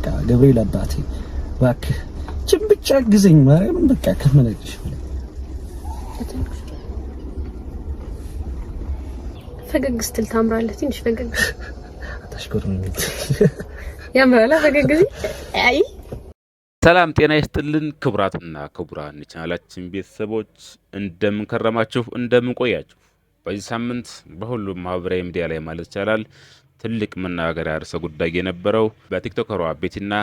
በቃ ገብርኤል አባቴ እባክህ ብቻ ግዘኝ ማርያምን በቃ ከመነግርሽ በላይ ፈገግ ስትል ታምራለህ። ትንሽ ፈገግ አታሽኮርም ያምራላ ፈገግ አይ ሰላም ጤና ይስጥልን ክቡራትና ክቡራን ቻናላችን ቤተሰቦች እንደምን ከረማችሁ እንደምን ቆያችሁ። በዚህ ሳምንት በሁሉም ማህበራዊ ሚዲያ ላይ ማለት ይቻላል ትልቅ መነጋገሪያ ርዕሰ ጉዳይ የነበረው በቲክቶከሯ ቤቲና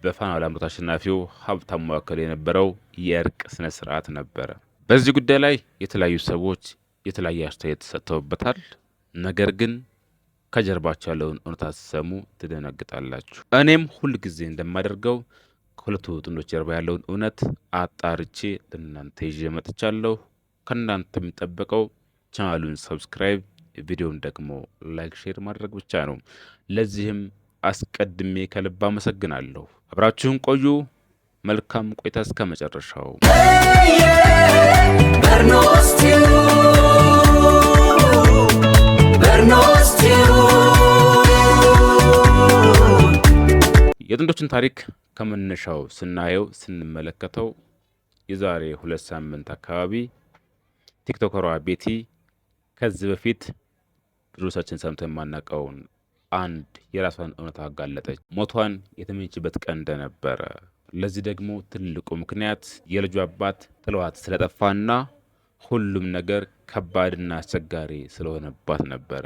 በፋና ላምሮት አሸናፊው ሀብታሙ አከለ የነበረው የእርቅ ስነ ስርዓት ነበር። በዚህ ጉዳይ ላይ የተለያዩ ሰዎች የተለያየ አስተያየት ሰጥተውበታል። ነገር ግን ከጀርባቸው ያለውን እውነታ ሲሰሙ ትደነግጣላችሁ። እኔም ሁል ጊዜ እንደማደርገው ከሁለቱ ጥንዶች ጀርባ ያለውን እውነት አጣርቼ ለእናንተ ይዤ መጥቻለሁ። ከእናንተ የሚጠበቀው ቻናሉን ሰብስክራይብ፣ ቪዲዮውን ደግሞ ላይክ፣ ሼር ማድረግ ብቻ ነው። ለዚህም አስቀድሜ ከልብ አመሰግናለሁ። አብራችሁን ቆዩ። መልካም ቆይታ እስከ መጨረሻው። የጥንዶችን ታሪክ ከመነሻው ስንመለከተው የዛሬ 2 ሳምንት አካባቢ ቲክቶከሯ ቤቲ ከዚህ በፊት ብዙዎቻችን ሰምተን የማናውቀውን አንድ የራሷን እውነት አጋለጠች። ሞቷን የተመኘችበት ቀን እንደነበረ፣ ለዚህ ደግሞ ትልቁ ምክንያት የልጇ አባት ጥሏት ስለጠፋና ሁሉም ነገር ከባድና አስቸጋሪ ስለሆነባት ነበረ።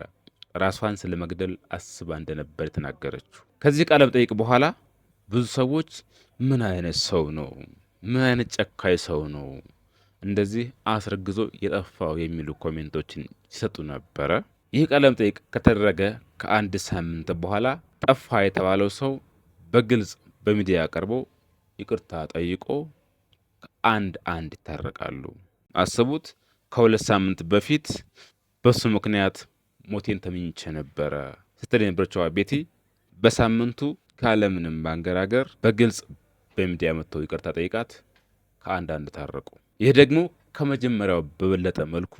ራሷን ስለመግደል አስባ እንደነበር የተናገረችው። ከዚህ ቃለ መጠይቅ በኋላ ብዙ ሰዎች ምን አይነት ሰው ነው፣ ምን አይነት ጨካኝ ሰው ነው እንደዚህ አስረግዞ የጠፋው የሚሉ ኮሜንቶችን ሲሰጡ ነበረ። ይህ ቃለ መጠይቅ ከተደረገ ከአንድ ሳምንት በኋላ ጠፋ የተባለው ሰው በግልጽ በሚዲያ ቀርቦ ይቅርታ ጠይቆ አንድ ይታረቃሉ። አስቡት፣ ከ2 ሳምንት በፊት በሱ ምክንያት ሞቴን ተመኝቼ ነበረ ስትል የነበረችው ቤቲ በሳምንቱ ካለምንም ማንገራገር በግልጽ በሚዲያ መጥተው ይቅርታ ጠይቃት ከአንድ ታረቁ። ይህ ደግሞ ከመጀመሪያው በበለጠ መልኩ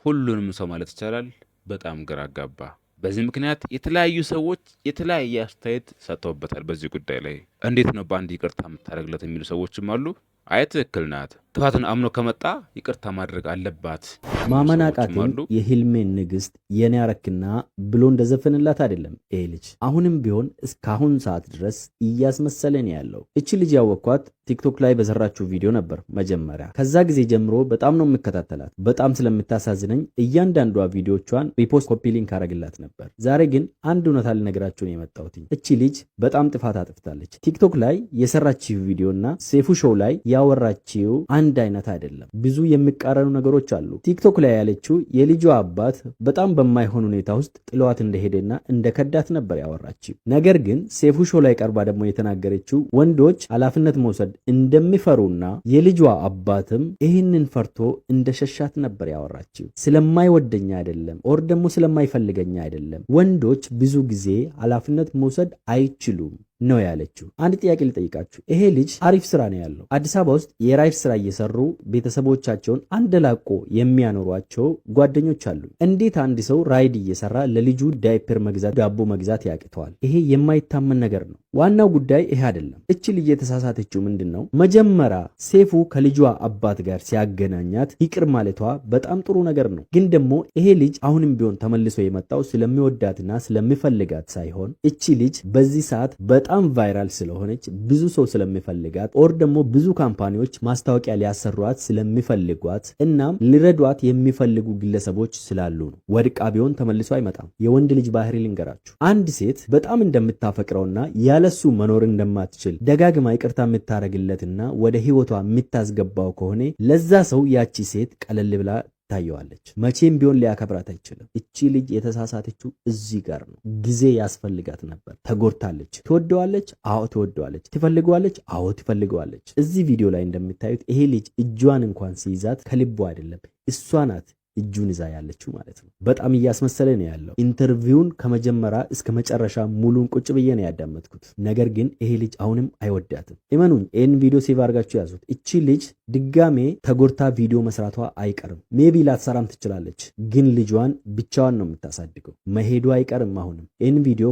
ሁሉንም ሰው ማለት ይቻላል በጣም ግራ አጋባ። በዚህ ምክንያት የተለያዩ ሰዎች የተለያየ አስተያየት ሰጥተውበታል። በዚህ ጉዳይ ላይ እንዴት ነው በአንድ ይቅርታ የምታደርግለት የሚሉ ሰዎችም አሉ። አይ ትክክል ናት፣ ጥፋትን አምኖ ከመጣ ይቅርታ ማድረግ አለባት። ማመን አቃተኝ የህልሜን ንግስት የኔ አረክና ብሎ እንደዘፈንላት አይደለም ይሄ ልጅ። አሁንም ቢሆን እስካሁን ሰዓት ድረስ እያስመሰለን ያለው። እቺ ልጅ ያወቅኳት ቲክቶክ ላይ በሰራችው ቪዲዮ ነበር መጀመሪያ። ከዛ ጊዜ ጀምሮ በጣም ነው የምከታተላት። በጣም ስለምታሳዝነኝ እያንዳንዷ ቪዲዮቿን ሪፖስት፣ ኮፒ ሊንክ አረግላት ነበር። ዛሬ ግን አንድ እውነታ ልነግራችሁ ነው የመጣሁት። እቺ ልጅ በጣም ጥፋት አጥፍታለች። ቲክቶክ ላይ የሰራችው ቪዲዮና ሴፉ ሾው ላይ ያወራችው አንድ አይነት አይደለም። ብዙ የሚቃረኑ ነገሮች አሉ። ቲክቶክ ላይ ያለችው የልጇ አባት በጣም በማይሆን ሁኔታ ውስጥ ጥሏት እንደሄደና እንደከዳት ነበር ያወራችው። ነገር ግን ሴፉ ሾው ላይ ቀርባ ደግሞ የተናገረችው ወንዶች ኃላፊነት መውሰድ እንደሚፈሩና የልጇ አባትም ይህንን ፈርቶ እንደሸሻት ነበር ያወራችው። ስለማይወደኛ አይደለም ኦር ደግሞ ስለማይፈልገኛ አይደለም። ወንዶች ብዙ ጊዜ ኃላፊነት መውሰድ አይችሉም ነው ያለችው። አንድ ጥያቄ ልጠይቃችሁ። ይሄ ልጅ አሪፍ ስራ ነው ያለው። አዲስ አበባ ውስጥ የራይድ ስራ እየሰሩ ቤተሰቦቻቸውን አንደላቆ የሚያኖሯቸው ጓደኞች አሉ። እንዴት አንድ ሰው ራይድ እየሰራ ለልጁ ዳይፐር መግዛት፣ ዳቦ መግዛት ያቅተዋል? ይሄ የማይታመን ነገር ነው። ዋናው ጉዳይ ይሄ አይደለም። እቺ ልጅ የተሳሳተችው ምንድነው? መጀመሪያ ሴፉ ከልጇ አባት ጋር ሲያገናኛት ይቅር ማለቷ በጣም ጥሩ ነገር ነው። ግን ደግሞ ይሄ ልጅ አሁንም ቢሆን ተመልሶ የመጣው ስለሚወዳትና ስለሚፈልጋት ሳይሆን እቺ ልጅ በዚህ ሰዓት በጣም ቫይራል ስለሆነች ብዙ ሰው ስለሚፈልጋት ኦር ደግሞ ብዙ ካምፓኒዎች ማስታወቂያ ሊያሰሯት ስለሚፈልጓት እናም ሊረዷት የሚፈልጉ ግለሰቦች ስላሉ ነው። ወድቃ ቢሆን ተመልሶ አይመጣም። የወንድ ልጅ ባህሪ ልንገራችሁ። አንድ ሴት በጣም እንደምታፈቅረውና ያለሱ መኖር እንደማትችል ደጋግማ ይቅርታ የምታረግለትና ወደ ህይወቷ የምታስገባው ከሆነ ለዛ ሰው ያቺ ሴት ቀለል ብላ ታየዋለች። መቼም ቢሆን ሊያከብራት አይችልም። እቺ ልጅ የተሳሳተችው እዚህ ጋር ነው። ጊዜ ያስፈልጋት ነበር። ተጎድታለች። ትወደዋለች? አዎ ትወደዋለች። ትፈልገዋለች? አዎ ትፈልገዋለች። እዚህ ቪዲዮ ላይ እንደምታዩት ይሄ ልጅ እጇን እንኳን ሲይዛት ከልቡ አይደለም፣ እሷ ናት እጁን ይዛ ያለችው ማለት ነው። በጣም እያስመሰለ ነው ያለው። ኢንተርቪውን ከመጀመሪያ እስከ መጨረሻ ሙሉን ቁጭ ብዬ ነው ያዳመጥኩት። ነገር ግን ይሄ ልጅ አሁንም አይወዳትም። እመኑኝ፣ ይህን ቪዲዮ ሴቭ አድርጋችሁ ያዙት። እቺ ልጅ ድጋሜ ተጎድታ ቪዲዮ መስራቷ አይቀርም። ሜቢ ላትሰራም ትችላለች፣ ግን ልጇን ብቻዋን ነው የምታሳድገው። መሄዱ አይቀርም። አሁንም ይህን ቪዲዮ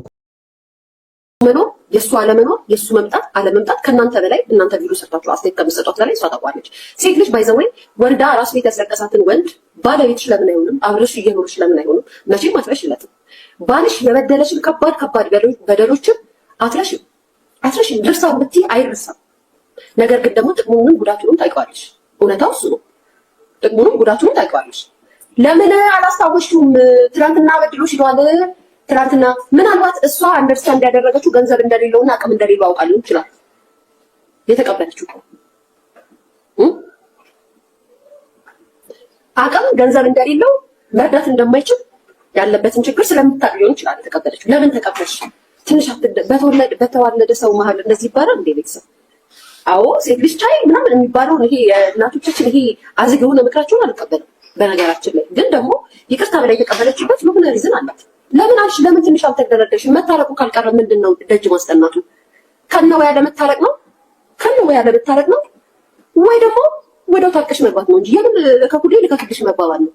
የሱ አለመኖር የሱ መምጣት አለመምጣት ከናንተ በላይ እናንተ ቪዲዮ ሰርታችሁ አስተያየት ከምትሰጡት በላይ እሷ ታውቃለች። ሴት ልጅ ባይዘወይ ወልዳ ራስ ቤት ያስለቀሳትን ወንድ ባለቤትሽ ለምን አይሆንም? አብረሽ እየኖርሽ ለምን አይሆንም? መቼም አትረሽለትም። ባልሽ የበደለሽን ከባድ በደሎችን አትረሽም። ድርሳው ብትይ አይረሳም። ነገር ግን ደግሞ ጥቅሙንም ጉዳቱንም ታውቂዋለሽ። እውነታው እሱ ነው። ጥቅሙንም ጉዳቱንም ታውቂዋለሽ። ለምን አላስታወሽውም? ትናንትና በድሎሽ ይሏል። ትናንትና ምናልባት እሷ አንደርስታንድ ያደረገችው ገንዘብ እንደሌለውና አቅም እንደሌለው አውቃ ሊሆን ይችላል የተቀበለችው። አቅም ገንዘብ እንደሌለው መርዳት እንደማይችል ያለበትን ችግር ስለምታውቅ ሊሆን ይችላል የተቀበለችው። ለምን ተቀበልሽ? ትንሽ በተዋለደ ሰው መሀል እንደዚህ ይባላል እንዴ ቤተሰብ? አዎ ሴት ልጅ ቻይ ምናምን የሚባለውን ይሄ እናቶቻችን ይሄ አዝግ የሆነ ምክራቸውን አልቀበልም። በነገራችን ላይ ግን ደግሞ ይቅርታ በላይ የተቀበለችበት የሆነ ሪዝን አላት። ለምን አልሽ? ለምን ትንሽ አልተደረደሽም? መታረቁ ካልቀረ ምንድነው ደጅ ማስጠናቱ? ከነው ያለ መታረቅ ነው? ወይ ደግሞ ወደው ታርቀሽ መግባት ነው እንጂ የምን ከኩዴ ልከክልሽ መባባል ነው?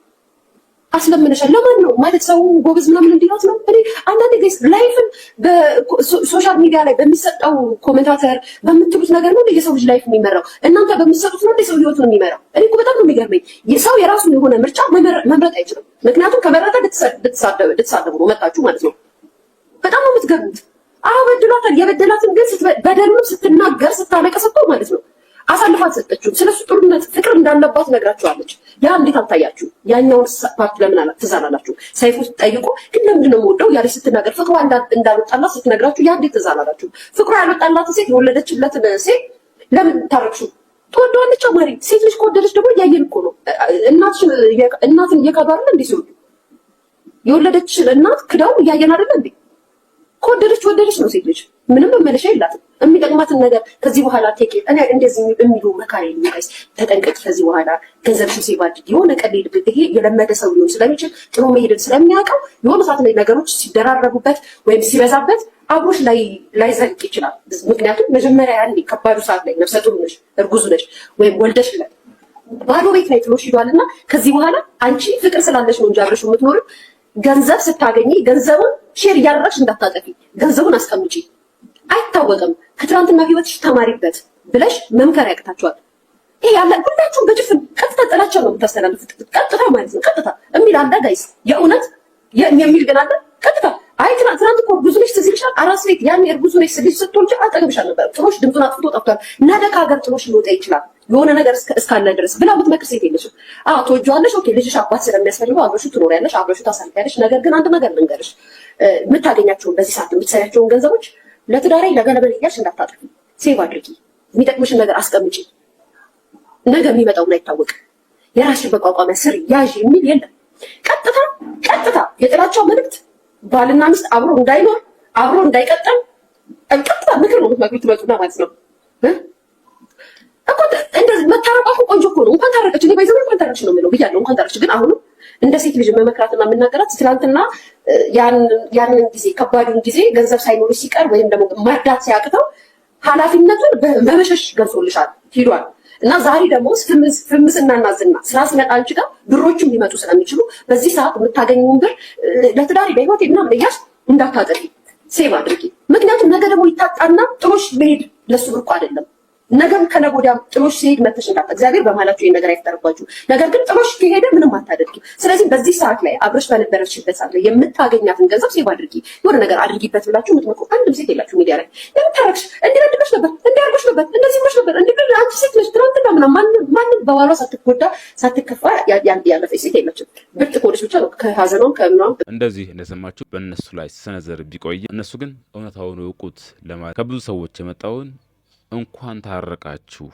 አስለምነሻል። ለማን ነው ማለት ሰው ጎበዝ ምናምን እንዲላት ነው? እኔ አንዳንድ ጊዜ ላይፍን በሶሻል ሚዲያ ላይ በሚሰጠው ኮሜንታተር በምትሉት ነገር ነው የሰው ልጅ ላይፍ የሚመራው። እናንተ በሚሰጡት ነው የሰው ህይወቱን የሚመራው። እኔ እኮ በጣም ነው የሚገርመኝ። ሰው የራሱን የሆነ ምርጫ መምረጥ አይችልም። ምክንያቱም ከመረጠ ልትሳደቡ ነው መጣችሁ ማለት ነው። በጣም ነው የምትገርሙት። አዎ በድሏታል። የበደላትን ግን በደሉን ስትናገር ስታለቅስ እኮ ማለት ነው አሳልፋ ሰጠችው። ስለሱ ጥሩነት ፍቅር እንዳለባት ነግራችኋለች። ያ እንዴት አልታያችሁ? ያኛውን ፓርት ለምን ትዛላላችሁ? ሰይፉ ጠይቆ ግን ለምንድን ነው የምወደው ያለች ስትናገር ፍቅሯ እንዳልወጣላት ስትነግራችሁ ያ እንዴት ትዛላላችሁ? ፍቅሯ ያልወጣላትን ሴት የወለደችለትን ሴት ለምን ታረቅሹ? ትወደዋለች። አማሪ ሴት ልጅ ከወደደች ደግሞ እያየን እኮ ነው። እናትን እየካዱ አይደል እንዴ ሲወዱ? የወለደችን እናት ክዳው እያየን አይደል እንዴ? ከወደደች ወደደች ነው ሴት ልጅ። ምንም መመለሻ የላትም። የሚጠቅማትን ነገር ከዚህ በኋላ ቴክ እኔ እንደዚህ የሚሉ መካሪ ጋይስ ተጠንቀቂ። ከዚህ በኋላ ገንዘብሽን ሴቭ አድርጊ። የሆነ ቀሌል ይሄ የለመደ ሰው ሊሆን ስለሚችል ጥሩ መሄድን ስለሚያውቀው የሆነ ሰዓት ላይ ነገሮች ሲደራረቡበት ወይም ሲበዛበት አብሮሽ ላይ ዘልቅ ይችላል። ምክንያቱም መጀመሪያ ያኔ ከባዱ ሰዓት ላይ ነፍሰ ጡር ነሽ፣ እርጉዝ ነሽ ወይም ወልደሽለት ባዶ ቤት ላይ ጥሎሽ ሄዷልና ከዚህ በኋላ አንቺ ፍቅር ስላለሽ ነው እንጂ አብረሽ የምትኖሪው ገንዘብ ስታገኚ ገንዘቡን ሼር እያደረግሽ እንዳታጠፊ። ገንዘቡን አስቀምጪ። አይታወቅም ከትናንትና ህይወትሽ ተማሪበት ብለሽ መምከር ያቅታችኋል። ይሄ ያለ ሁላችሁም በጭፍን ቀጥታ ጥላቻ ነው የምታስተላልፉት። ቀጥታ ማለት ነው ቀጥታ የሚል አለ ጋይስ፣ የእውነት የሚል ግን አለ ቀጥታ። አይ ትናንት እኮ ብዙ ነሽ ትዝ ይልሻል። አራስ ቤት ያኔ እርጉዝ ነሽ ልጅ ስትወልጂ አጠገብሽ አልነበረም። ጥሎሽ ድምፁን አጥፍቶ ጠፍቷል። ነገ ከሀገር ጥሎሽ ሊወጣ ይችላል የሆነ ነገር እስካለ ድረስ ብላ ብትመክር ሴት የለሽም። አዎ ትወጂዋለሽ። ኦኬ ልጅሽ አባት ስለሚያስፈልገው አብረሹ ትኖሪያለሽ፣ አብረሹ ታሳልፊያለሽ። ነገር ግን አንድ ነገር ልንገርሽ፣ የምታገኛቸውን በዚህ ሰዓት የምትሰሪያቸውን ገንዘቦች ለትዳሬ ለገለበል እያልሽ እንዳታጥፊ። ሴቭ አድርጊ። የሚጠቅምሽን ነገር አስቀምጪ። ነገ የሚመጣውን አይታወቅም። የራስሽን መቋቋሚያ ስሪ ያዥ የሚል የለም። ቀጥታ የጥላቻው መልዕክት ባልና ሚስት አብሮ እንዳይኖር አብሮ እንዳይቀጥል ቀጥታ ምክር ነው የምትመክሩት። ትመጡና ማለት ነው እኮ እንደዚህ መታረቋ ቆንጆ እኮ ነው። እንኳን ታረቀች። እኔ ባይዘው እንኳን ታረቀች ነው የምለው ብያለሁ። እንኳን ታረቀች። ግን አሁንም እንደ ሴት ልጅ መመክራትና የምናገራት ትናንትና ያንን ጊዜ ከባዱን ጊዜ ገንዘብ ሳይኖርሽ ሲቀር ወይም ደግሞ መርዳት ሲያቅተው ኃላፊነቱን በመሸሽ ገልጾልሻል ሂዷል። እና ዛሬ ደግሞ ፍምስናና ዝና ስራ ሲመጣ አንቺ ጋር ብሮችም ሊመጡ ስለሚችሉ በዚህ ሰዓት የምታገኙን ብር ለትዳሪ በህይወት ምናምን እያልሽ እንዳታጠፊ ሴቭ አድርጊ። ምክንያቱም ነገ ደግሞ ይታጣና ጥሎሽ መሄድ ለሱ ብርቁ አይደለም። ነገም ከነገ ወዲያም ጥሎሽ ሲሄድ መተሽ እንዳታ እግዚአብሔር በማላችሁ ይሄን ነገር አይፈጠርባችሁ። ነገር ግን ጥሎሽ ከሄደ ምንም አታደርጊ። ስለዚህ በዚህ ሰዓት ላይ አብረሽ በነበረችበት ሰዓት ላይ የምታገኛትን ገንዘብ ሴቭ አድርጊ። የሆነ ነገር አድርጊበት ብላችሁ የምትመክሩ አንድም ሴት የላችሁ ሚዲያ ላይ። የምታረግሽ እንዲረድበሽ ነበር፣ እንዲያርገሽ ነበር፣ እንደዚህ ብለሽ ነበር፣ እንዲህ አንቺ ሴት ነሽ። ትናንትና ማንም በባሏ ሳትጎዳ ሳትከፋ ያለፈች ሴት የለችም። ብርት ከሆነች ብቻ ነው ከሀዘኗም ከምኗም። እንደዚህ እንደሰማችሁ በእነሱ ላይ ሲሰነዘር ቢቆይ እነሱ ግን እውነታውን እውቁት ለማለት ከብዙ ሰዎች የመጣውን እንኳን ታረቃችሁ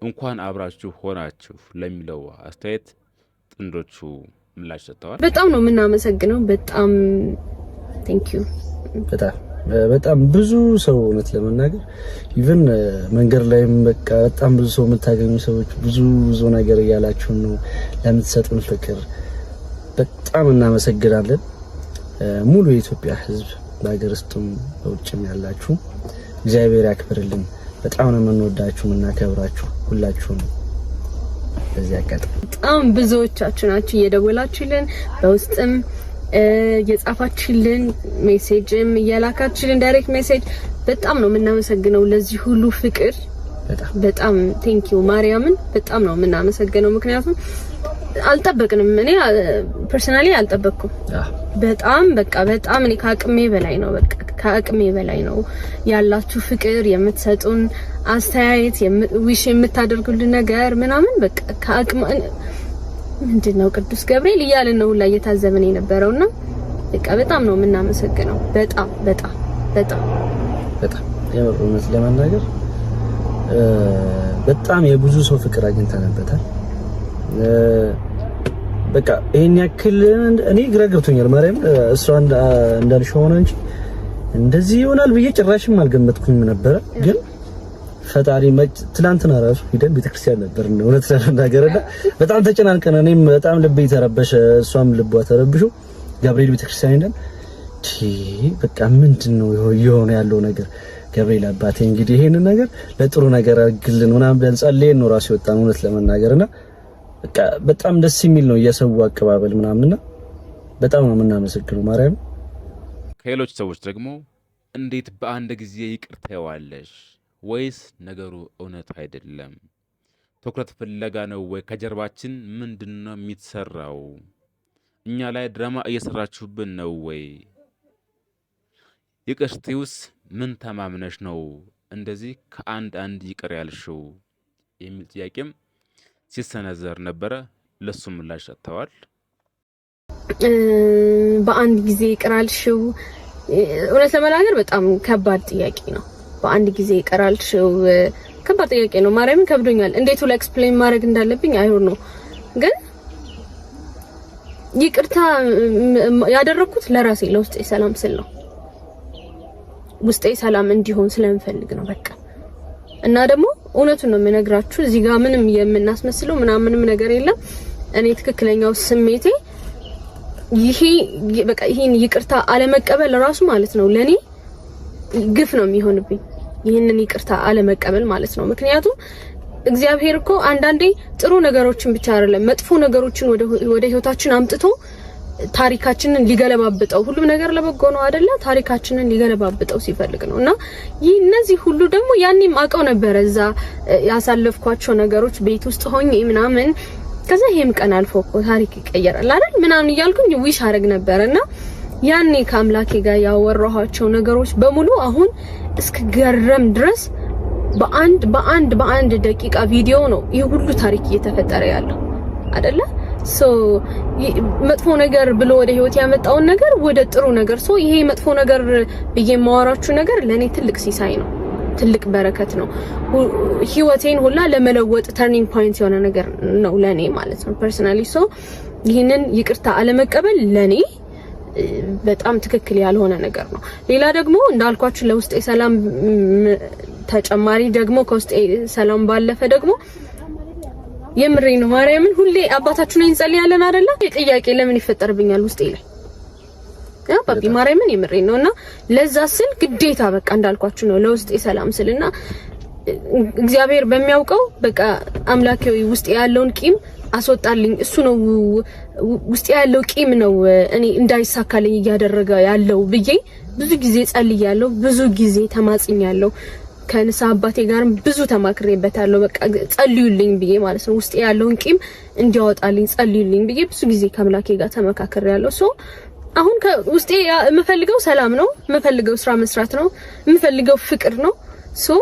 እንኳን አብራችሁ ሆናችሁ ለሚለው አስተያየት ጥንዶቹ ምላሽ ሰጥተዋል። በጣም ነው የምናመሰግነው። በጣም ቴንክ ዩ። በጣም ብዙ ሰው እውነት ለመናገር ኢቭን መንገድ ላይም በቃ በጣም ብዙ ሰው የምታገኙ ሰዎች ብዙ ነገር እያላችሁን ነው ለምትሰጡን ፍቅር በጣም እናመሰግናለን። ሙሉ የኢትዮጵያ ሕዝብ በሀገር ውስጥም በውጭም ያላችሁ እግዚአብሔር ያክብርልን። በጣም ነው የምንወዳችሁ የምናከብራችሁ ሁላችሁም። በዚህ አጋጣሚ በጣም ብዙዎቻችሁ ናችሁ እየደወላችሁልን በውስጥም የጻፋችሁልን ሜሴጅም እየላካችሁልን ዳይሬክት ሜሴጅ በጣም ነው የምናመሰግነው ለዚህ ሁሉ ፍቅር በጣም ቴንኪው ማርያምን በጣም ነው የምናመሰግነው ምክንያቱም አልጠበቅንም እኔ ፐርሰናሊ አልጠበቅኩም በጣም በቃ በጣም እኔ ከአቅሜ በላይ ነው በቃ ከአቅሜ በላይ ነው ያላችሁ ፍቅር የምትሰጡን አስተያየት ዊሽ የምታደርጉልን ነገር ምናምን በቃ ከአቅም ምንድነው ቅዱስ ገብርኤል ይያልን ነው ላይ የታዘበን የነበረውና በቃ በጣም ነው የምናመሰግነው በጣም በጣም በጣም በጣም የምሩነት ለማናገር በጣም የብዙ ሰው ፍቅር አግኝተንበታል በቃ ይሄን ያክል እኔ ግራ ገብቶኛል ማርያም እሷ እንዳልሽው ሆነ እንጂ እንደዚህ ይሆናል ብዬ ጭራሽም አልገመትኩም ነበር ግን ፈጣሪ ትላንትና ራሱ ሄደን ቤተክርስቲያን ነበር እውነት ስለናገርና በጣም ተጨናንቀን እኔም በጣም ልቤ ተረበሸ እሷም ልቧ ተረብሾ ገብርኤል ቤተክርስቲያን ሄደን በቃ ምንድነው የሆነ ያለው ነገር ገብርኤል አባቴ እንግዲህ ይሄን ነገር ለጥሩ ነገር አግልን ምናምን ብለን ጸልየን ነው ራሱ ወጣን እውነት ለመናገርና በቃ በጣም ደስ የሚል ነው የሰው አቀባበል ምናምንና በጣም ነው የምናመሰግነው ማርያም ከሌሎች ሰዎች ደግሞ እንዴት በአንድ ጊዜ ይቅርታ ያዋለሽ ወይስ ነገሩ እውነት አይደለም ትኩረት ፍለጋ ነው ወይ ከጀርባችን ምንድነው የሚተሰራው እኛ ላይ ድራማ እየሰራችሁብን ነው ወይ ይቅርቲውስ ምን ተማምነሽ ነው እንደዚህ ከአንድ ይቅር ያልሽው የሚል ጥያቄም ሲሰነዘር ነበረ ለሱም ምላሽ ሰጥተዋል በአንድ ጊዜ ይቅር አልሽው እውነት ለመናገር በጣም ከባድ ጥያቄ ነው በአንድ ጊዜ ይቅር አልሽው ከባድ ጥያቄ ነው ማርያምን ከብዶኛል እንዴት ሁሉ ኤክስፕሌን ማድረግ እንዳለብኝ አይሆን ነው ግን ይቅርታ ያደረኩት ለራሴ ለውስጤ ሰላም ስል ነው ውስጤ ሰላም እንዲሆን ስለምፈልግ ነው በቃ እና ደግሞ እውነቱን ነው የምነግራችሁ እዚህ ጋር ምንም የምናስመስለው ምንም ነገር የለም እኔ ትክክለኛው ስሜቴ ይሄ በቃ ይሄን ይቅርታ አለመቀበል ራሱ ማለት ነው ለኔ ግፍ ነው የሚሆንብኝ ይሄንን ይቅርታ አለመቀበል ማለት ነው ምክንያቱም እግዚአብሔር እኮ አንዳንዴ ጥሩ ነገሮችን ብቻ አይደለም መጥፎ ነገሮችን ወደ ህይወታችን አምጥቶ ታሪካችንን ሊገለባብጠው ሁሉም ነገር ለበጎ ነው አይደለ ታሪካችንን ሊገለባብጠው ሲፈልግ ነውና እነዚህ ሁሉ ደግሞ ያኔም አቀው ነበር እዛ ያሳለፍኳቸው ነገሮች ቤት ውስጥ ሆኜ ምናምን ከዛ ይሄም ቀን አልፎ እኮ ታሪክ ይቀየራል አይደል ምናምን ይያልኩኝ ዊሽ አረግ ነበርና ያኔ ከአምላኬ ጋር ያወራኋቸው ነገሮች በሙሉ አሁን እስከገረም ድረስ በአንድ ደቂቃ ቪዲዮ ነው ይሄ ሁሉ ታሪክ እየተፈጠረ ያለው አይደለ ሶ መጥፎ ነገር ብሎ ወደ ህይወት ያመጣውን ነገር ወደ ጥሩ ነገር ሶ ይሄ መጥፎ ነገር በየማወራችሁ ነገር ለኔ ትልቅ ሲሳይ ነው ትልቅ በረከት ነው ህይወቴን ሁላ ለመለወጥ ተርኒንግ ፖይንት የሆነ ነገር ነው ለኔ ማለት ነው ፐርሰናሊ ሶ ይሄንን ይቅርታ አለመቀበል ለኔ በጣም ትክክል ያልሆነ ነገር ነው ሌላ ደግሞ እንዳልኳችሁ ለውስጤ ሰላም ተጨማሪ ደግሞ ከውስጤ ሰላም ባለፈ ደግሞ የምሬን ነው ማርያምን ሁሌ አባታችሁ ነኝ ጸልያለን አይደለ ጥያቄ ለምን ይፈጠርብኛል ውስጤ ላይ አባቢ ማርያምን የምሬን ነውና ለዛ ስል ግዴታ በቃ እንዳልኳችሁ ነው ለውስጤ ሰላም ስልና እግዚአብሔር በሚያውቀው በቃ አምላኬው ውስጤ ያለውን ቂም አስወጣልኝ እሱ ነው ውስጤ ያለው ቂም ነው እኔ እንዳይሳካልኝ ያደረገ ያለው ብዬ ብዙ ጊዜ ጸልያለሁ ብዙ ጊዜ ተማጽኛለሁ ከንሳ አባቴ ጋርም ብዙ ተማክሬበታለሁ በቃ ጸልዩልኝ ብዬ ማለት ነው ውስጤ ያለውን ቂም እንዲያወጣልኝ ጸልዩልኝ ብዬ ብዙ ጊዜ ከአምላኬ ጋር ተመካክሬያለሁ ሶ አሁን ከውስጤ የምፈልገው ሰላም ነው የምፈልገው ስራ መስራት ነው የምፈልገው ፍቅር ነው ሶ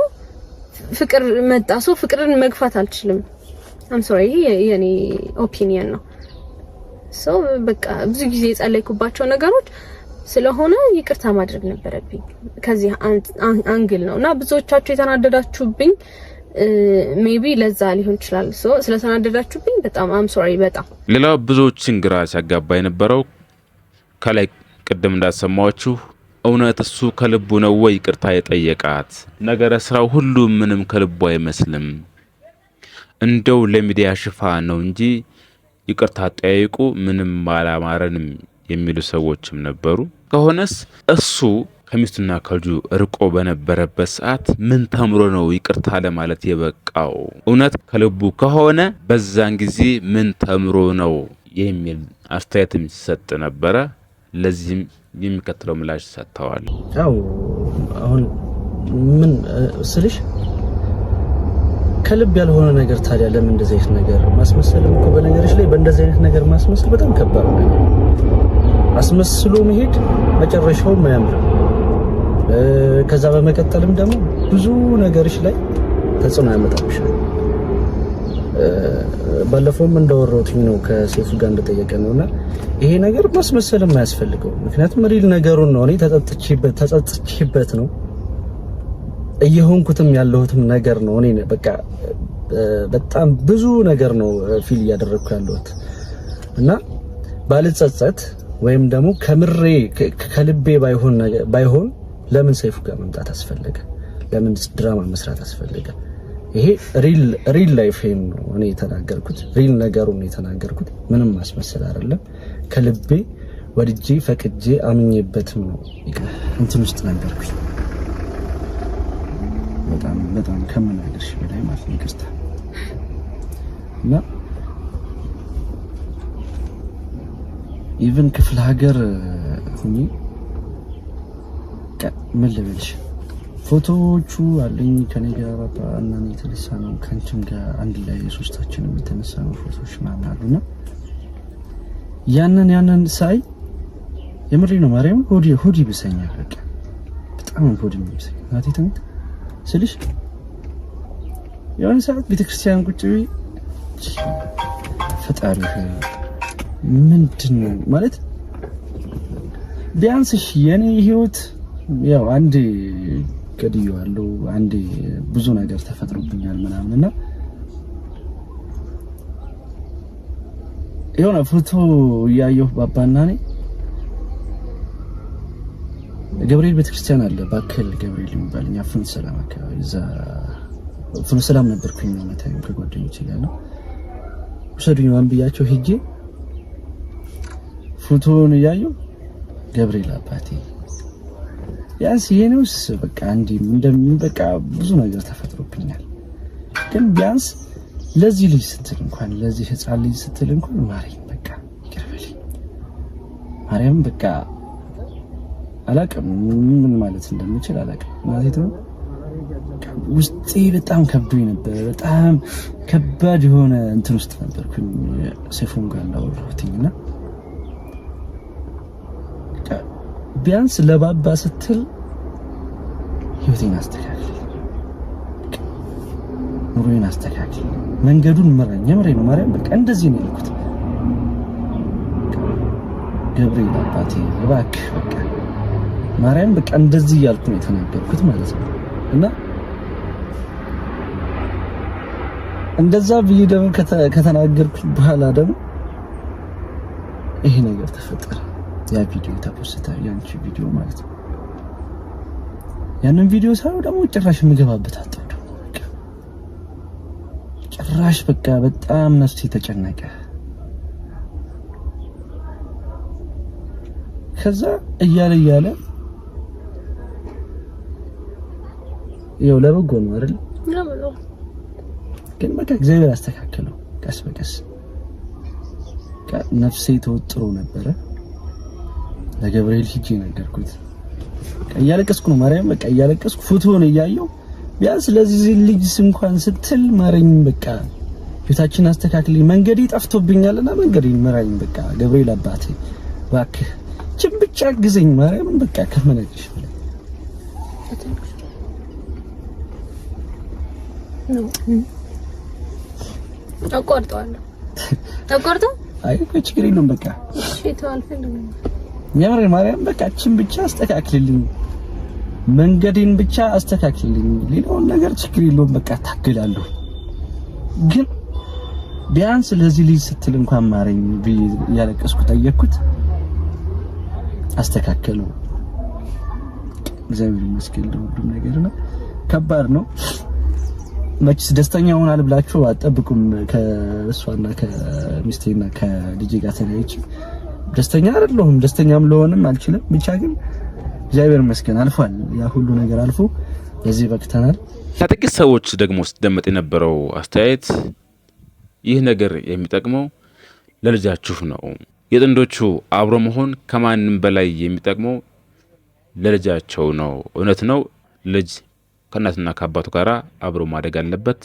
ፍቅር መጣ ሶ ፍቅርን መግፋት አልችልም I'm sorry የኔ ኦፒኒየን ነው ሶ በቃ ብዙ ጊዜ ጸለይኩባቸው ነገሮች ስለሆነ ይቅርታ ማድረግ ነበረብኝ ከዚህ አንግል ነውና ብዙዎቻችሁ የተናደዳችሁብኝ ሜቢ ለዛ ሊሆን ይችላል ሶ ስለተናደዳችሁብኝ በጣም I'm sorry በጣም ሌላው ብዙዎችን ግራ ሲያጋባ የነበረው ከላይ ቀደም እንዳሰማችሁ እውነት እሱ ከልቡ ነው ወይ ይቅርታ የጠየቃት ነገረ ስራው ሁሉ ምንም ከልቡ አይመስልም እንደው ለሚዲያ ሽፋን ነው እንጂ ይቅርታ ጠይቁ ምንም አላማረንም የሚሉ ሰዎችም ነበሩ ከሆነስ እሱ ከሚስቱና ከልጁ ርቆ በነበረበት ሰዓት ምን ተምሮ ነው ይቅርታ ለማለት የበቃው እውነት ከልቡ ከሆነ በዛን ጊዜ ምን ተምሮ ነው የሚል አስተያየትም ሲሰጥ ነበረ ለዚህም የሚከተለው ምላሽ ሰጥተዋል ያው አሁን ምን ስልሽ ከልብ ያልሆነ ነገር ታዲያ ለምን እንደዚህ አይነት ነገር ማስመሰልም እኮ በነገርሽ ላይ በእንደዚህ አይነት ነገር ማስመሰል በጣም ከባድ ነው። አስመስሎ መሄድ መጨረሻው አያምርም። ከዛ በመቀጠልም ደግሞ ብዙ ነገርሽ ላይ ተጽዕኖ ያመጣብሻል። ባለፈውም እንዳወራሁትኝ ነው ከሴፉ ጋር እንደጠየቀ ነውና ይሄ ነገር ማስመሰልም አያስፈልገው። ምክንያቱም ሪል ነገሩን ነው እኔ ተጸጽቼበት ነው እየሆንኩትም ያለሁትም ነገር ነው። እኔ በቃ በጣም ብዙ ነገር ነው ፊል እያደረኩ ያለሁት እና ባልጸጸት ወይም ደግሞ ከምሬ ከልቤ ባይሆን ለምን ሰይፉ ጋር መምጣት አስፈለገ? ለምን ድራማ መስራት አስፈለገ? ይሄ ሪል ላይፍ ነው እኔ የተናገርኩት፣ ሪል ነገሩን ነው የተናገርኩት። ምንም ማስመሰል አይደለም። ከልቤ ወድጄ ፈቅጄ አምኜበትም ነው እንትን ውስጥ ነበርኩኝ። በጣም ከምናገርሽ በላይ ማለት ነው። ይቅርታ እና ኢቭን ክፍለ ሀገር ሁኚ ምን ልበልሽ ፎቶዎቹ አለኝ ከኔ ጋር እና እኔ የተነሳ ነው ከአንቺም ጋር አንድ ላይ ሶስታችንም የተነሳ ነው ፎቶዎች ምናምን አሉና ያንን ሳይ የምሬ ነው ማርያም ሆዲ ብሰኛል። በቃ በጣም ሆዲ ብሰኝ ናቲ ተንት ስልሽ የሆነ ሰዓት ቤተክርስቲያን ቁጭ ብዬ ፈጣሪ ምንድነው ማለት ቢያንስ የኔ ህይወት ያው አንዴ ገድየዋለሁ፣ አንዴ ብዙ ነገር ተፈጥሮብኛል ምናምንና የሆነ ፎቶ ያየሁ ባባና ነኝ ገብርኤል ቤተክርስቲያን አለ ባከል ገብርኤል የሚባልኛ ፍኖተ ሰላም አካባቢ እዛ ፍኖተ ሰላም ነበርኩኝ ነው መታየው ከጓደኞቼ ጋር ነው ወሰዱኝ አንብያቸው ሄጄ ፎቶውን ያየሁ ገብርኤል አባቴ ያንስ የኔውስ በቃ አንዴ እንደምን በቃ ብዙ ነገር ተፈጥሮብኛል፣ ግን ቢያንስ ለዚህ ልጅ ስትል እንኳን ለዚህ ህፃን ልጅ ስትል እንኳን ማርያም በቃ ይቅርበልኝ ማርያም በቃ አላውቅም ምን ማለት እንደምችል አላውቅም ማለት ነው። ውስጤ በጣም ከብዶኝ ነበር። በጣም ከባድ የሆነ እንትን ውስጥ ነበርኩኝ ሰይፉን ጋር እንዳወራሁትኝና ቢያንስ ለባባ ስትል ህይወቴን አስተካክል፣ ኑሮዬን አስተካክል፣ መንገዱን ምራኝ። የምሬ ነው ማርያም በቃ እንደዚህ ነው ያልኩት። ገብርኤል አባቴ እባክህ በቃ ማርያም በቃ እንደዚህ እያልኩ ነው የተናገርኩት ማለት ነው። እና እንደዛ ብዬ ደግሞ ከተናገርኩ በኋላ ደግሞ ይሄ ነገር ተፈጠረ። ያ ቪዲዮ ተፖስተ ያንቺ ቪዲዮ ማለት ነው። ያንን ቪዲዮ ሳይው ደግሞ ጭራሽ የምገባበት አጣው ደግሞ በቃ ጭራሽ በቃ በጣም ነፍሴ ተጨነቀ። ከዛ እያለ ይኸው ለበጎ ነው አይደል? ግን በቃ እግዚአብሔር አስተካከለው ቀስ በቀስ። ነፍሴ ተወጥሮ ነበረ። ለገብርኤል ሂጂ ነገርኩት። እያለቀስኩ ነው ማርያም በቃ እያለቀስኩ ፎቶውን እያየሁ ቢያንስ ለዚህ ልጅ እንኳን ስትል ማረኝ በቃ ህይወታችን አስተካክልኝ፣ መንገዴ ጠፍቶብኛልና መንገዴ ምራኝ በቃ ገብርኤል አባቴ እባክህ ችን ብቻ ግዘኝ ማርያምን በቃ ከመነግርሽ በላይ ነው። አቋርጦ አይ ችግር የለውም በቃ እሺ ተዋልፈልኝ የምሬ ማርያም በቃ ችን ብቻ አስተካክልልኝ፣ መንገዴን ብቻ አስተካክልልኝ፣ ሌላውን ነገር ችግር የለውም በቃ ታገላለሁ። ግን ቢያንስ ለዚህ ልጅ ስትል እንኳን ማረኝ ያለቀስኩ ጠየቅኩት፣ አስተካከለው። እግዚአብሔር ይመስገን ለሁሉም ነገር ነው። ከባድ ነው መችስ ደስተኛ ሆናል ብላችሁ አጠብቁም። ከእሷና ከሚስቴና ከልጄ ጋር ተለያይቼ ደስተኛ አይደለሁም፣ ደስተኛም ልሆንም አልችልም። ብቻ ግን እግዚአብሔር ይመስገን አልፏል። ያ ሁሉ ነገር አልፎ ለዚህ በቅተናል። ከጥቂት ሰዎች ደግሞ ሲደመጥ የነበረው አስተያየት ይህ ነገር የሚጠቅመው ለልጃችሁ ነው። የጥንዶቹ አብሮ መሆን ከማንም በላይ የሚጠቅመው ለልጃቸው ነው። እውነት ነው። ልጅ ከእናትና ከአባቱ ጋራ አብሮ ማደግ አለበት።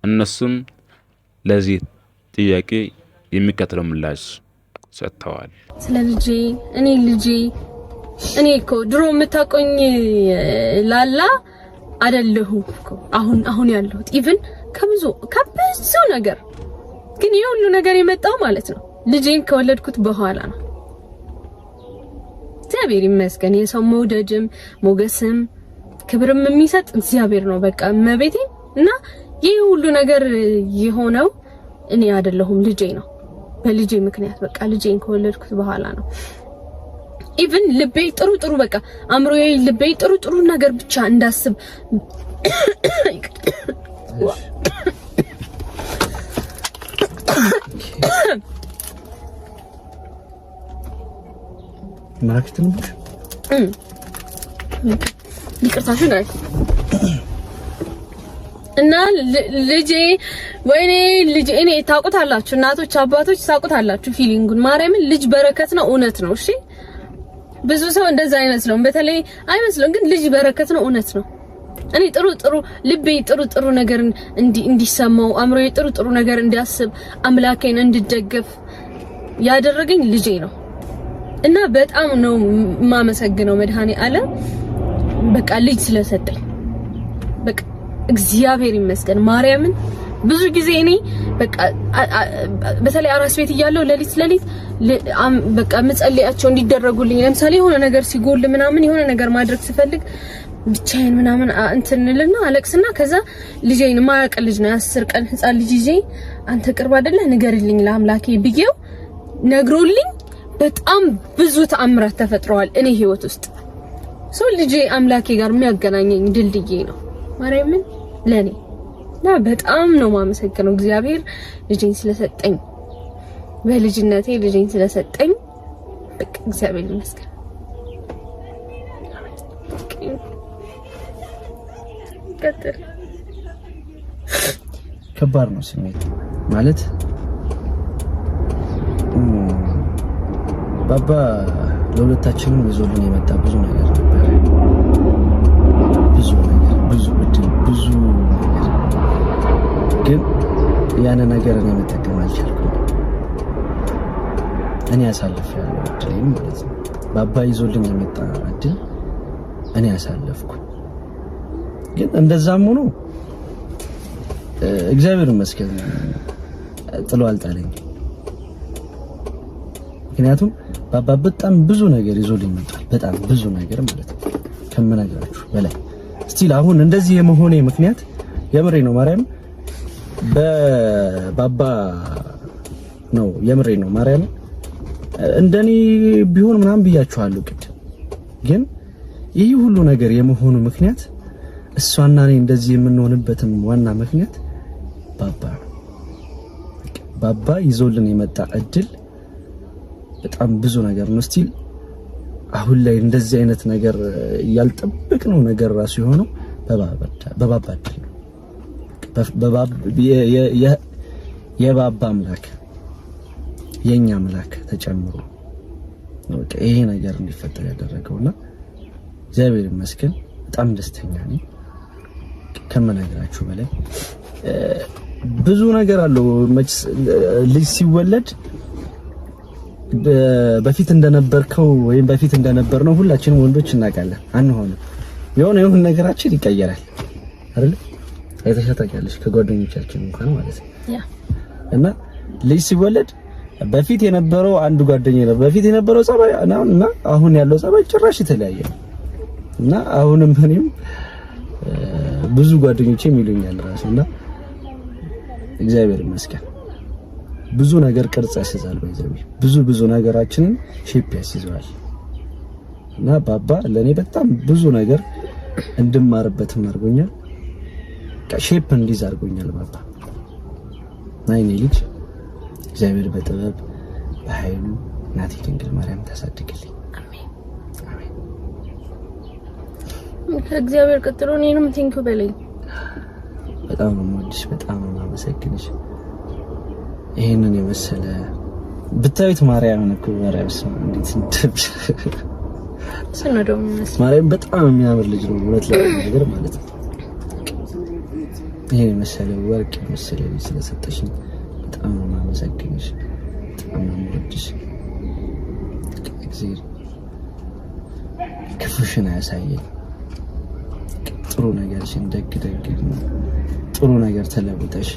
እነሱም ለዚህ ጥያቄ የሚከተለው ምላሽ ሰጥተዋል። ስለ ልጄ እኔ እኮ ድሮ የምታቆኝ ላላ አይደለሁ እኮ አሁን ያለሁት ኢቭን ከብዙ ነገር ግን የሁሉ ነገር የመጣው ማለት ነው ልጄን ከወለድኩት በኋላ ነው። እግዚአብሔር ይመስገን። የሰው መውደድም ሞገስም ክብርም የሚሰጥ እግዚአብሔር ነው። በቃ መቤቴ እና ይሄ ሁሉ ነገር የሆነው እኔ አይደለሁም ልጄ ነው። በልጄ ምክንያት በቃ ልጄን ከወለድኩት በኋላ ነው። ኢቭን ልቤ ጥሩ በቃ አምሮዬ ልቤ ጥሩ ነገር ብቻ እንዳስብ ማክተን ይቅርታሽን አይ እና ልጄ ወይኔ ልጄ እኔ ታውቁታላችሁ፣ እናቶች አባቶች ታውቁታላችሁ ፊሊንጉን። ማርያምን ልጅ በረከት ነው፣ እውነት ነው። እሺ ብዙ ሰው እንደዛ አይመስለውም፣ በተለይ አይመስለውም፣ ግን ልጅ በረከት ነው፣ እውነት ነው። እኔ ጥሩ ልቤ ጥሩ ነገር እንዲሰማው አምሮዬ ጥሩ ነገር እንዲያስብ አምላኬን እንድደገፍ ያደረገኝ ልጄ ነው እና በጣም ነው የማመሰግነው መድኃኔዓለም በቃ ልጅ ስለሰጠኝ። በቃ እግዚአብሔር ይመስገን። ማርያምን ብዙ ጊዜ እኔ በቃ በተለይ አራስ ቤት እያለሁ ለሊት በቃ መጸለያቸው እንዲደረጉልኝ ለምሳሌ የሆነ ነገር ሲጎል ምናምን የሆነ ነገር ማድረግ ስፈልግ ብቻዬን ምናምን እንትንልና አለቅስና ከዛ ልጄን ማያውቅ ልጅ ነው 10 ቀን ህፃን ልጅ ይዤ አንተ ቅርብ አይደለ ንገርልኝ ለአምላኬ ብዬው ነግሮልኝ በጣም ብዙ ተአምራት ተፈጥረዋል እኔ ህይወት ውስጥ። ሰው ልጄ አምላኬ ጋር የሚያገናኘኝ ድልድዬ ነው ማርያምን ለኔ እና በጣም ነው ማመሰግነው እግዚአብሔር ልጄን ስለሰጠኝ፣ በልጅነቴ ልጄን ስለሰጠኝ በቃ እግዚአብሔር ይመስገን። ከባድ ነው ስሜት ማለት ባባ ለሁለታችንም ይዞልን የመጣ ብዙ ነገር ነበር። ብዙ ነገር ግን ያን ነገር እኔ መጠቀም አልቻልኩም። እኔ ያሳለፍኩት እድል ማለት ነው። ባባ ይዞልን የመጣ እድል እኔ ያሳለፍኩ። ግን እንደዛም ሆኖ እግዚአብሔር ይመስገን ጥሎ አልጣለኝ። ምክንያቱም ባባ በጣም ብዙ ነገር ይዞልኝ መጣል፣ በጣም ብዙ ነገር ማለት ነው ከመናገራችሁ በላይ። ስቲል አሁን እንደዚህ የመሆኔ ምክንያት የምሬ ነው ማርያም በባባ ነው፣ የምሬ ነው ማርያም። እንደኔ ቢሆን ምናምን ብያችኋለሁ ቅድም። ግን ይህ ሁሉ ነገር የመሆኑ ምክንያት እሷና እኔ እንደዚህ የምንሆንበትም ዋና ምክንያት ባባ ነው። ባባ ይዞልን የመጣ እድል በጣም ብዙ ነገር ነው። ስቲል አሁን ላይ እንደዚህ አይነት ነገር ያልጠበቅነው ነገር ራሱ የሆነው በባባ እድል ነው። የባባ አምላክ የኛ አምላክ ተጨምሮ ነው ይሄ ነገር እንዲፈጠር ያደረገውና እግዚአብሔር ይመስገን በጣም ደስተኛ ነኝ ከመናገራችሁ በላይ። ብዙ ነገር አለው መች ልጅ ሲወለድ በፊት እንደነበርከው ወይም በፊት እንደነበርነው ሁላችንም ወንዶች እናውቃለን አንሆንም። የሆነ ነገራችን ይቀየራል አይደል? አይተሻታለሽ ከጓደኞቻችን እንኳን ማለት ነው። እና ልጅ ሲወለድ በፊት የነበረው አንድ ጓደኛዬ ነው በፊት የነበረው ጸባይ እና አሁን ያለው ጸባይ ጭራሽ የተለያየ ነው። እና አሁንም እኔም ብዙ ጓደኞቼም ይሉኛል ራሱና እግዚአብሔር ይመስገን ብዙ ነገር ቅርጽ ያስይዛል። ብዙ ነገራችንን ሼፕ ያስይዛል። እና ባባ ለኔ በጣም ብዙ ነገር እንድማርበትም አድርጎኛል። ሼፕ እንዲዝ አድርጎኛል ባባ። ናይኔ ልጅ እግዚአብሔር በጥበብ በኃይሉ እናቴ ድንግል ማርያም ታሳድግልኝ። አሜን። ከእግዚአብሔር ቀጥሎ እኔንም ቴንኪው በለኝ። በጣም ነው የምወድሽ፣ በጣም ነው የማመሰግንሽ። ይሄንን የመሰለ ብታዩት ማርያምን እኮ ማርያም ሰው እንዴት እንደብሽ ስነዶም ማርያም በጣም የሚያምር ልጅ ነው እውነት ለመናገር ማለት ነው። ይሄ መሰለ ወርቅ መሰለ ስለሰጠሽኝ በጣም ነው የማመሰግንሽ። በጣም ነው የምወድሽ። እግዚአብሔር ክፉሽን አያሳየኝ። ጥሩ ነገርሽን ደግ ጥሩ ነገር ተለውጠሽ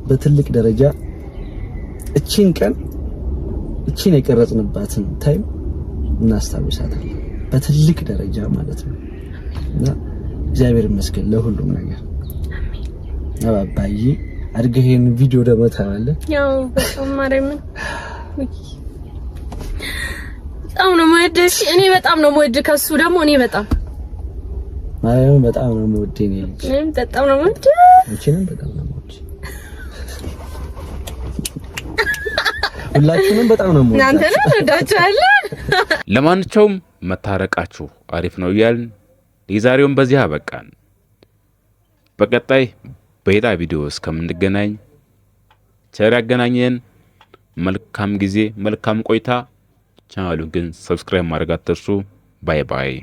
በትልቅ ደረጃ እቺን ቀን እቺን የቀረጽንባትን ታይም እናስታውሳታለን በትልቅ ደረጃ ማለት ነው። እና እግዚአብሔር ይመስገን ለሁሉም ነገር። አባዬ አድርገህ ይሄን ቪዲዮ ደግሞ ታያለህ። ያው በጣም ማርያምን በጣም ነው የምወድሽ። እኔ በጣም ነው የምወድህ። ከሱ ደግሞ እኔ በጣም ማርያምን በጣም ነው የምወድህ። እኔም በጣም ነው የምወድህ። አንቺንም በጣም ነው የምወድህ። ሁላችንም በጣም ነው የምወድህ። እናንተን እንወዳችኋለን። ለማንኛውም መታረቃችሁ አሪፍ ነው እያልን የዛሬውን በዚህ አበቃን። በቀጣይ በሌላ ቪዲዮ እስከምንገናኝ ቸር ያገናኘን። መልካም ጊዜ፣ መልካም ቆይታ። ቻናሉን ግን ሰብስክራይብ ማድረግ አትርሱ። ባይ ባይ።